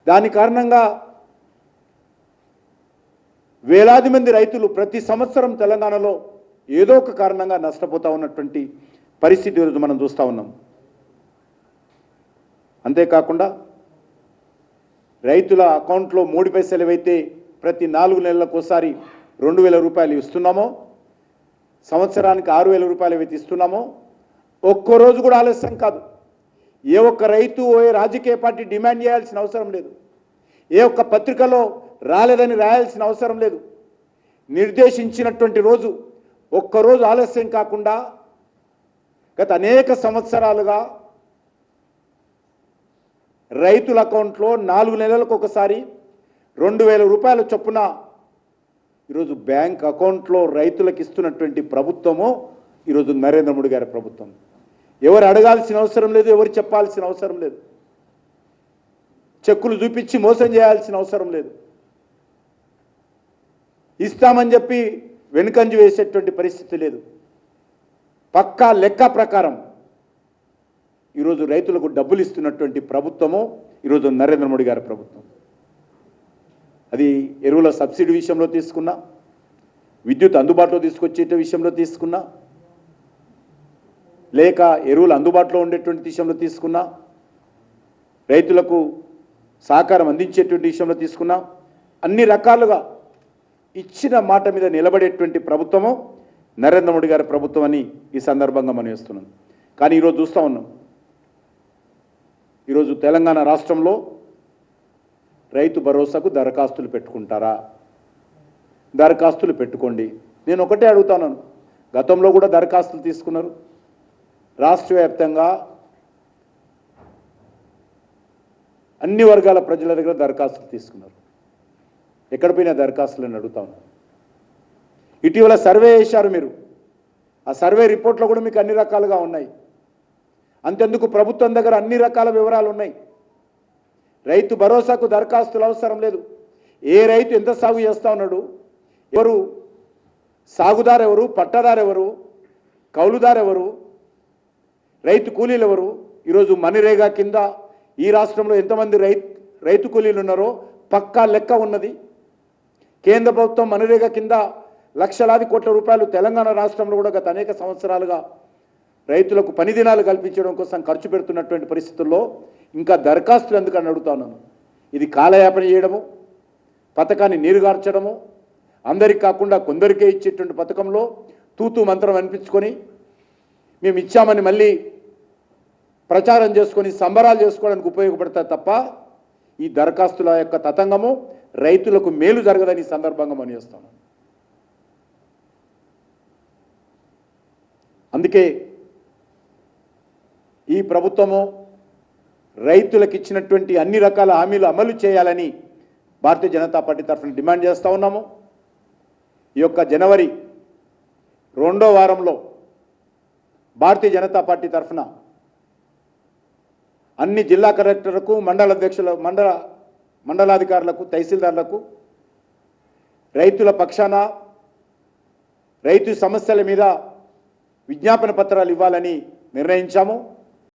దాని కారణంగా వేలాది మంది రైతులు ప్రతి సంవత్సరం తెలంగాణలో ఏదో ఒక కారణంగా నష్టపోతూ ఉన్నటువంటి పరిస్థితి ఈరోజు మనం చూస్తూ ఉన్నాం. అంతేకాకుండా రైతుల అకౌంట్లో 3 పైసలు ఏవైతే ప్రతి 4 నెలలకు ఒకసారి 2,000 రూపాయలు ఇస్తున్నామో, సంవత్సరానికి 6,000 రూపాయలు ఏవైతే ఇస్తున్నామో, ఒక్కో రోజు కూడా ఆలస్యం కాదు. ఏ ఒక్క రైతు ఏ రాజకీయ పార్టీ డిమాండ్ చేయాల్సిన అవసరం లేదు. ఏ ఒక్క పత్రికలో రాలేదని రాయాల్సిన అవసరం లేదు. నిర్దేశించినటువంటి రోజు ఒక్కరోజు ఆలస్యం కాకుండా గత అనేక సంవత్సరాలుగా రైతుల అకౌంట్లో 4 నెలలకు ఒకసారి 2,000 రూపాయల చొప్పున ఈరోజు బ్యాంక్ అకౌంట్లో రైతులకు ఇస్తున్నటువంటి ప్రభుత్వము ఈరోజు నరేంద్ర మోడీ గారి ప్రభుత్వం. ఎవరు అడగాల్సిన అవసరం లేదు, ఎవరు చెప్పాల్సిన అవసరం లేదు, చెక్కులు చూపించి మోసం చేయాల్సిన అవసరం లేదు. ఇస్తామని చెప్పి వెనుకంజ వేసేటువంటి పరిస్థితి లేదు. పక్కా లెక్క ప్రకారం ఈరోజు రైతులకు డబ్బులు ఇస్తున్నటువంటి ప్రభుత్వము ఈరోజు నరేంద్ర మోడీ గారి ప్రభుత్వం. అది ఎరువుల సబ్సిడీ విషయంలో తీసుకున్నా, విద్యుత్ అందుబాటులో తీసుకొచ్చే విషయంలో తీసుకున్నా, లేక ఎరువులు అందుబాటులో ఉండేటువంటి విషయంలో తీసుకున్నా, రైతులకు సహకారం అందించేటువంటి విషయంలో తీసుకున్నా, అన్ని రకాలుగా ఇచ్చిన మాట మీద నిలబడేటువంటి ప్రభుత్వము నరేంద్ర మోడీ గారి ప్రభుత్వం అని ఈ సందర్భంగా మనం వేస్తున్నాం. కానీ ఈరోజు చూస్తూ ఉన్నాం, ఈరోజు తెలంగాణ రాష్ట్రంలో రైతు భరోసాకు దరఖాస్తులు పెట్టుకుంటారా? దరఖాస్తులు పెట్టుకోండి. నేను ఒకటే అడుగుతాను, గతంలో కూడా దరఖాస్తులు తీసుకున్నారు. రాష్ట్ర వ్యాప్తంగా అన్ని వర్గాల ప్రజల దగ్గర దరఖాస్తులు తీసుకున్నారు. ఎక్కడ పోయినా దరఖాస్తులను అడుగుతాను. ఇటీవల సర్వే చేశారు మీరు, ఆ సర్వే రిపోర్ట్లో కూడా మీకు అన్ని రకాలుగా ఉన్నాయి. అంతెందుకు ప్రభుత్వం దగ్గర అన్ని రకాల వివరాలు ఉన్నాయి. రైతు భరోసాకు దరఖాస్తులు అవసరం లేదు. ఏ రైతు ఎంత సాగు చేస్తూ ఉన్నాడు, ఎవరు సాగుదారు, ఎవరు పట్టదారు, ఎవరు కౌలుదారు, ఎవరు రైతు కూలీలు, ఎవరు ఈరోజు మనరేగా కింద ఈ రాష్ట్రంలో ఎంతమంది రైతు కూలీలు ఉన్నారో పక్కా లెక్క ఉన్నది. కేంద్ర ప్రభుత్వం మనరేగా కింద లక్షలాది కోట్ల రూపాయలు తెలంగాణ రాష్ట్రంలో కూడా గత అనేక సంవత్సరాలుగా రైతులకు పని దినాలు కల్పించడం కోసం ఖర్చు పెడుతున్నటువంటి పరిస్థితుల్లో ఇంకా దరఖాస్తులు ఎందుకని అడుగుతాను. ఇది కాలయాపన చేయడము, పథకాన్ని నీరుగార్చడము, అందరికి కాకుండా కొందరికే ఇచ్చేటువంటి పథకంలో తూతూ మంత్రం అనిపించుకొని మేము ఇచ్చామని మళ్ళీ ప్రచారం చేసుకొని సంబరాలు చేసుకోవడానికి ఉపయోగపడతాయి తప్ప ఈ దరఖాస్తుల యొక్క తతంగము రైతులకు మేలు జరగదని సందర్భంగా మనం చేస్తాను. అందుకే ఈ ప్రభుత్వము రైతులకు ఇచ్చినటువంటి అన్ని రకాల హామీలు అమలు చేయాలని భారతీయ జనతా పార్టీ తరఫున డిమాండ్ చేస్తూ ఉన్నాము. ఈ యొక్క జనవరి 2వ వారంలో భారతీయ జనతా పార్టీ తరఫున అన్ని జిల్లా కలెక్టర్లకు, మండల అధ్యక్షుల మండలాధికారులకు, తహసీల్దార్లకు రైతుల పక్షాన రైతు సమస్యల మీద విజ్ఞాపన పత్రాలు ఇవ్వాలని నిర్ణయించాము.